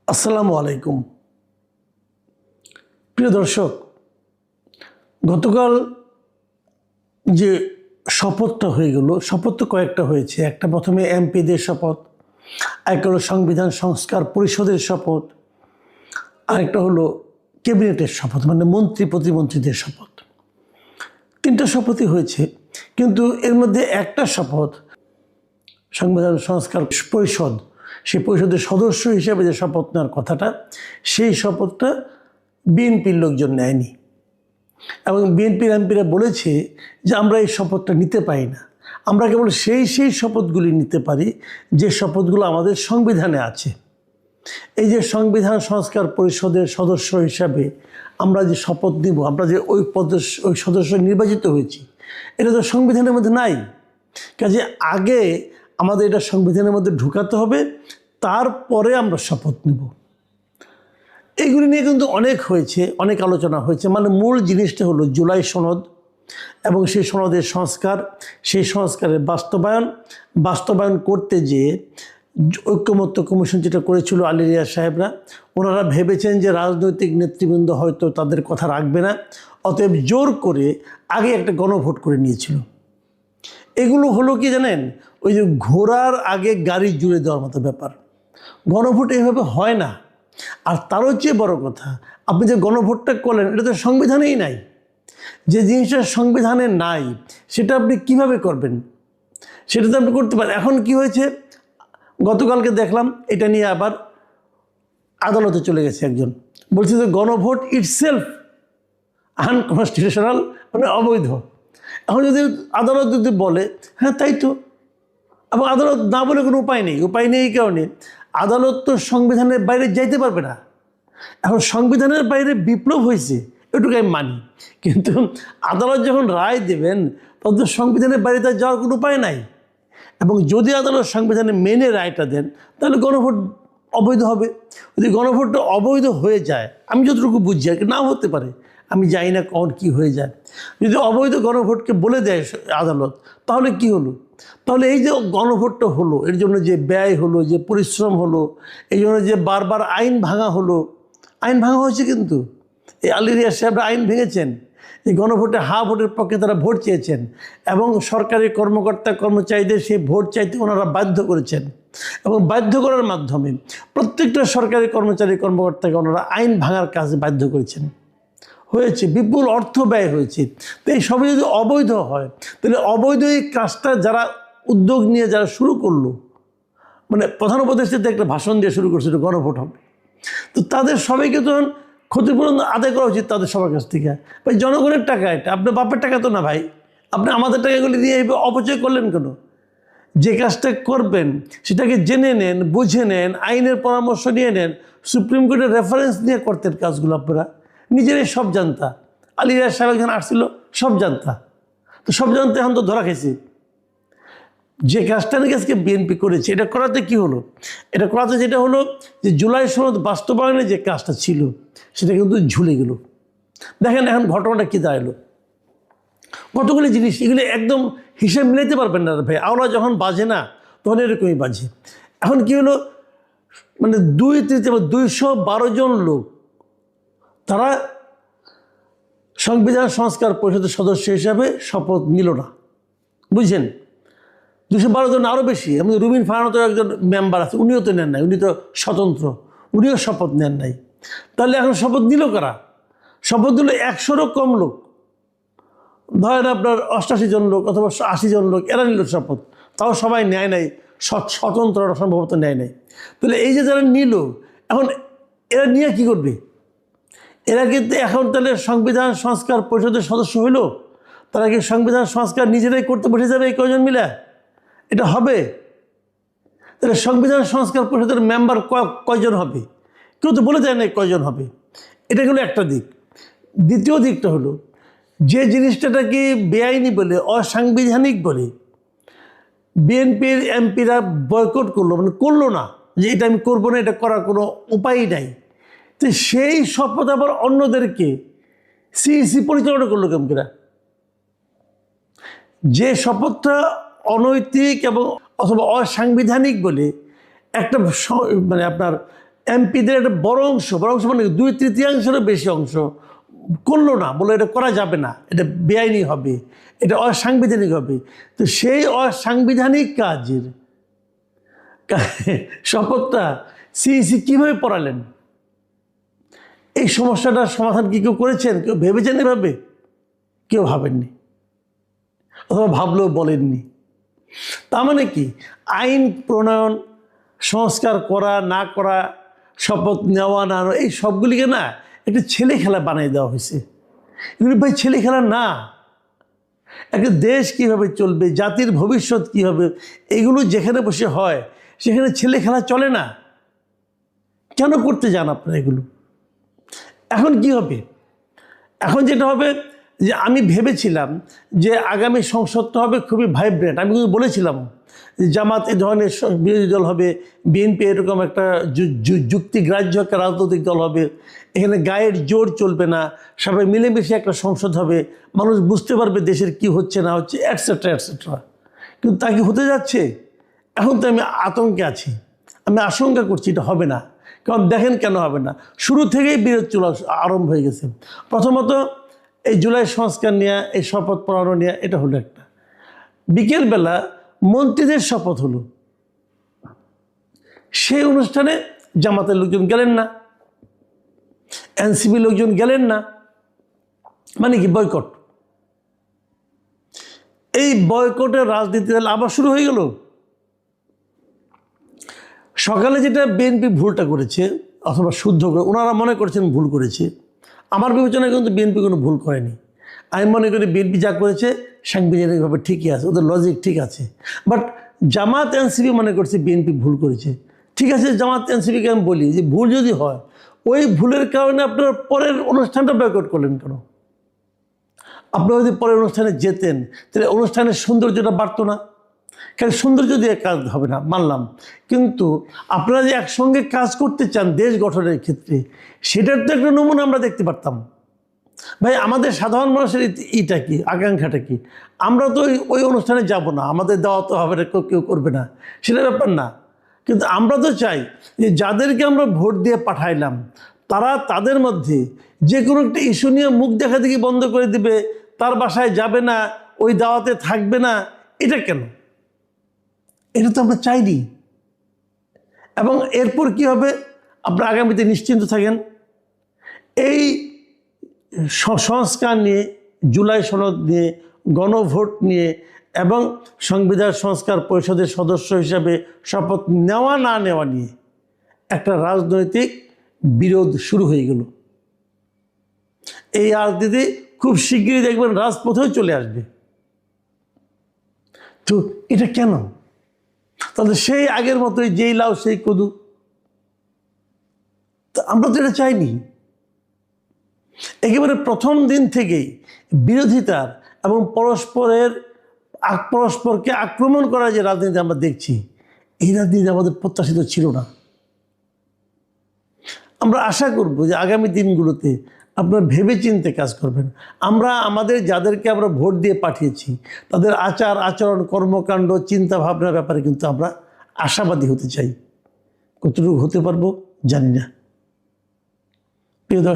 আসসালামু আলাইকুম প্রিয় দর্শক, গতকাল যে শপথটা হয়ে গেল, শপথ তো কয়েকটা হয়েছে। একটা প্রথমে এমপিদের শপথ, আরেকটা হলো সংবিধান সংস্কার পরিষদের শপথ, আরেকটা হলো ক্যাবিনেটের শপথ, মানে মন্ত্রী প্রতিমন্ত্রীদের শপথ। তিনটা শপথই হয়েছে, কিন্তু এর মধ্যে একটা শপথ সংবিধান সংস্কার পরিষদ, সেই পরিষদের সদস্য হিসেবে যে শপথ নেওয়ার কথাটা, সেই শপথটা বিএনপির লোকজন নেয়নি। এবং বিএনপির এমপিরা বলেছে যে আমরা এই শপথটা নিতে পারি না, আমরা কেবল সেই শপথগুলি নিতে পারি যে শপথগুলো আমাদের সংবিধানে আছে। এই যে সংবিধান সংস্কার পরিষদের সদস্য হিসাবে আমরা যে শপথ নিব, আমরা যে ওই সদস্য নির্বাচিত হয়েছি, এটা তো সংবিধানের মধ্যে নাই। কাজে আগে আমাদের এটা সংবিধানের মধ্যে ঢুকাতে হবে, তারপরে আমরা শপথ নেব। এইগুলি নিয়ে কিন্তু অনেক হয়েছে, অনেক আলোচনা হয়েছে। মানে মূল জিনিসটা হলো জুলাই সনদ এবং সেই সনদের সংস্কার, সেই সংস্কারের বাস্তবায়ন করতে যেয়ে ঐক্যমত্য কমিশন যেটা করেছিল আলী রিয়াজ সাহেবরা, ওনারা ভেবেছেন যে রাজনৈতিক নেতৃবৃন্দ হয়তো তাদের কথা রাখবে না, অতএব জোর করে আগে একটা গণভোট করে নিয়েছিল। এগুলো হলো কি জানেন, ওই যে ঘোড়ার আগে গাড়ি জুড়ে দেওয়ার মতো ব্যাপার। গণভোট এইভাবে হয় না। আর তারও চেয়ে বড় কথা, আপনি যে গণভোটটা করলেন, এটা তো সংবিধানেই নাই। যে জিনিসটা সংবিধানে নাই সেটা আপনি কিভাবে করবেন? সেটা তো আপনি করতে পারেন। এখন কি হয়েছে, গতকালকে দেখলাম এটা নিয়ে আবার আদালতে চলে গেছে একজন, বলছে যে গণভোট ইটসেলফ আনকনস্টিটিউশনাল, মানে অবৈধ। এখন যদি আদালত যদি বলে হ্যাঁ তাই তো, এবং আদালত না বলে কোনো উপায় নেই। এই কারণে আদালত তো সংবিধানের বাইরে যাইতে পারবে না। এখন সংবিধানের বাইরে বিপ্লব হয়েছে এটুকু আমি মানি, কিন্তু আদালত যখন রায় দেবেন তখন তো সংবিধানের বাইরে তার যাওয়ার কোনো উপায় নাই। এবং যদি আদালত সংবিধানে মেনে রায়টা দেন, তাহলে গণভোট অবৈধ হবে। যদি গণভোটটা অবৈধ হয়ে যায়, আমি যতটুকু বুঝছি আর কি, নাও হতে পারে, আমি জানি না কখন কী হয়ে যায়। যদি অবৈধ গণভোটকে বলে দেয় আদালত, তাহলে কি হলো? তাহলে এই যে গণভোটটা হলো, এর জন্য যে ব্যয় হলো, যে পরিশ্রম হলো, এই জন্য যে বারবার আইন ভাঙা হলো, আইন ভাঙা হয়েছে। কিন্তু এই আলী রিয়াজ সাহেবরা আইন ভেঙেছেন। এই গণভোটে ভোটের পক্ষে তারা ভোট চেয়েছেন এবং সরকারি কর্মকর্তা কর্মচারীদের সেই ভোট চাইতে ওনারা বাধ্য করেছেন। এবং বাধ্য করার মাধ্যমে প্রত্যেকটা সরকারি কর্মকর্তাকে ওনারা আইন ভাঙার কাজে বাধ্য করেছেন। হয়েছে, বিপুল অর্থ ব্যয় হয়েছে। তো এই সবই যদি অবৈধ হয়, তাহলে অবৈধ এই কাজটা যারা উদ্যোগ নিয়ে যারা শুরু করলো, মানে প্রধান উপদেষ্টা একটা ভাষণ দিয়ে শুরু করছিল গণভোট হবে, তো তাদের সবাইকে তখন ক্ষতিপূরণ আদায় করা উচিত তাদের সবার কাছ থেকে। ভাই জনগণের টাকা, এটা আপনার বাপের টাকা তো না ভাই, আপনি আমাদের টাকাগুলি দিয়ে অপচয় করলেন কেন? যে কাজটা করবেন সেটাকে জেনে নেন, বুঝে নেন, আইনের পরামর্শ নিয়ে নেন, সুপ্রিম কোর্টের রেফারেন্স নিয়ে করতেন কাজগুলো। আপনারা নিজেরাই সব জানতা। আলী রিয়াজ সাহেব একজন আসছিল, সব জানতা। তো সব জানতে এখন তো ধরা খেয়েছি। যে কাজটা নাকি আজকে বিএনপি করেছে, এটা করাতে কি হলো? এটা করাতে যেটা হলো যে জুলাই সনদ বাস্তবায়নে যে কাজটা ছিল সেটা কিন্তু ঝুলে গেল। দেখেন এখন ঘটনাটা কী দাঁড়ালো। কতগুলি জিনিস, এগুলো একদম হিসেব মিলাইতে পারবেন না ভাই। আওলা যখন বাজে না তখন এরকমই বাজে। এখন কি হলো, মানে 212 জন লোক তারা সংবিধান সংস্কার পরিষদের সদস্য হিসাবে শপথ নিল না। বুঝছেন, 212 জন, আরও বেশি। এমন রুমিন ফারহানাতেও একজন মেম্বার আছে, উনিও তো নেন নাই, উনি তো স্বতন্ত্র, উনিও শপথ নেন নাই। তাহলে এখন শপথ নিল কারা? শপথ দিল 100-রও কম লোক। ধরেন আপনার 88 জন লোক অথবা 80 জন লোক, এরা নিল শপথ। তাও সবাই নেয় নাই, স্বতন্ত্ররা সম্ভবত নেয় নাই। তাহলে এই যে যারা নিল, এখন এরা নিয়ে কি করবে? এরা কিন্তু এখন তাহলে সংবিধান সংস্কার পরিষদের সদস্য হইল, তারা কি সংবিধান সংস্কার নিজেরাই করতে বসে যাবে এই কয়জন মিলে? এটা হবে? তাহলে সংবিধান সংস্কার পরিষদের মেম্বার কয়জন হবে? কেউ তো বলে দেয় না কয়জন হবে। এটা হলো একটা দিক। দ্বিতীয় দিকটা হলো, যে জিনিসটাকে বেআইনি বলে, অসাংবিধানিক বলে বিএনপির এমপিরা বয়কট করলো, মানে করলো না, যে এটা আমি করবো না, এটা করার কোনো উপায়ই নাই। তো সেই শপথ আবার অন্যদেরকে সিইসি পরিচালনা করলো কেমন? যে শপথটা অনৈতিক এবং অথবা অসাংবিধানিক বলে একটা মানে আপনার এমপিদের একটা বড় অংশ মানে 2/3 বেশি অংশ করলো না, বলে এটা করা যাবে না, এটা বেআইনি হবে, এটা অসাংবিধানিক হবে। তো সেই অসাংবিধানিক কাজের শপথটা সিইসি কীভাবে পড়ালেন? এই সমস্যাটার সমাধান কি কেউ করেছেন? কেউ ভেবেছেন এভাবে? কেউ ভাবেননি, অথবা ভাবলেও বলেননি। তার মানে কি, আইন প্রণয়ন, সংস্কার করা না করা, শপথ নেওয়া না নেওয়া, এই সবগুলিকে না একটা ছেলে খেলা বানিয়ে দেওয়া হয়েছে। এগুলি ভাই ছেলে খেলা না। একটা দেশ কীভাবে চলবে, জাতির ভবিষ্যৎ কী হবে, এগুলো যেখানে বসে হয় সেখানে ছেলে খেলা চলে না। কেন করতে যান আপনারা এগুলো? এখন কি হবে? এখন যেটা হবে যে আমি ভেবেছিলাম যে আগামী সংসদটা হবে খুবই ভাইব্রেন্ট। আমি কিন্তু বলেছিলাম যে জামাত এই ধরনের বিরোধী দল হবে, বিএনপি এরকম একটা যুক্তিগ্রাহ্য একটা রাজনৈতিক দল হবে, এখানে গায়ের জোর চলবে না, সবাই মিলেমিশে একটা সংসদ হবে, মানুষ বুঝতে পারবে দেশের কি হচ্ছে না হচ্ছে, অ্যাটসেট্রা অ্যাটসেট্রা। কিন্তু তা কি হতে যাচ্ছে? এখন তো আমি আতঙ্কে আছি, আমি আশঙ্কা করছি এটা হবে না। কারণ দেখেন কেন হবে না, শুরু থেকেই বিরোধ চলা আরম্ভ হয়ে গেছে। প্রথমত এই জুলাই সংস্কার নিয়ে, এই শপথ পড়ানো নিয়ে, এটা হলো একটা। বিকেলবেলা মন্ত্রীদের শপথ হলো, সেই অনুষ্ঠানে জামাতের লোকজন গেলেন না, এনসিপি লোকজন গেলেন না। মানে কি বয়কট? এই বয়কটের রাজনীতি আবার শুরু হয়ে গেল। সকালে যেটা বিএনপি ভুলটা করেছে, অথবা শুদ্ধ করে ওনারা মনে করছেন ভুল করেছে, আমার বিবেচনায় কিন্তু বিএনপি কোনো ভুল করেনি। আমি মনে করি বিএনপি যা করেছে সাংবিধানিকভাবে ঠিকই আছে, ওদের লজিক ঠিক আছে। বাট জামাত এনসিপি মনে করছে বিএনপি ভুল করেছে। ঠিক আছে, জামাত এনসিপিকে আমি বলি যে ভুল যদি হয়, ওই ভুলের কারণে আপনার পরের অনুষ্ঠানটা বয়কট করলেন কেন? আপনারা যদি পরের অনুষ্ঠানে যেতেন তাহলে অনুষ্ঠানের সৌন্দর্যটা বাড়তো না? কারণ সৌন্দর্য দিয়ে কাজ হবে না, মানলাম, কিন্তু আপনারা যে একসঙ্গে কাজ করতে চান দেশ গঠনের ক্ষেত্রে, সেটার তো একটা নমুনা আমরা দেখতে পারতাম। ভাই আমাদের সাধারণ মানুষের ইটা কি, আকাঙ্ক্ষাটা কি? আমরা তো ওই অনুষ্ঠানে যাব না, আমাদের দেওয়া তো হবে না, কেউ করবে না, সেটা ব্যাপার না। কিন্তু আমরা তো চাই যে যাদেরকে আমরা ভোট দিয়ে পাঠাইলাম তারা তাদের মধ্যে যে কোনো একটা ইস্যু নিয়ে মুখ দেখা দেখি বন্ধ করে দিবে, তার বাসায় যাবে না, ওই দাওয়াতে থাকবে না। এটা কেন? এটা তো আমরা চাইনি। এবং এরপর কি হবে আপনারা আগামীতে নিশ্চিন্ত থাকেন। এই সংস্কার নিয়ে, জুলাই সনদ নিয়ে, গণভোট নিয়ে এবং সংবিধান সংস্কার পরিষদের সদস্য হিসাবে শপথ নেওয়া না নেওয়া নিয়ে একটা রাজনৈতিক বিরোধ শুরু হয়ে গেল। এই রাজনীতি খুব শিগগিরই দেখবেন রাজপথেও চলে আসবে। তো এটা কেন? তাহলে সেই আগের মতোই যেই লাউ সেই কদু, তো আমরা তো এটা চাইনি। একেবারে প্রথম দিন থেকেই বিরোধিতার এবং পরস্পরকে আক্রমণ করার যে রাজনীতি আমরা দেখছি, এই রাজনীতি আমাদের প্রত্যাশিত ছিল না। আমরা আশা করব যে আগামী দিনগুলোতে আপনারা ভেবে চিন্তে কাজ করবেন। আমরা আমাদের যাদেরকে আমরা ভোট দিয়ে পাঠিয়েছি তাদের আচার আচরণ, কর্মকাণ্ড, চিন্তা ভাবনার ব্যাপারে কিন্তু আমরা আশাবাদী হতে চাই। কতটুকু হতে পারবো জানি না। প্রিয় দর্শক।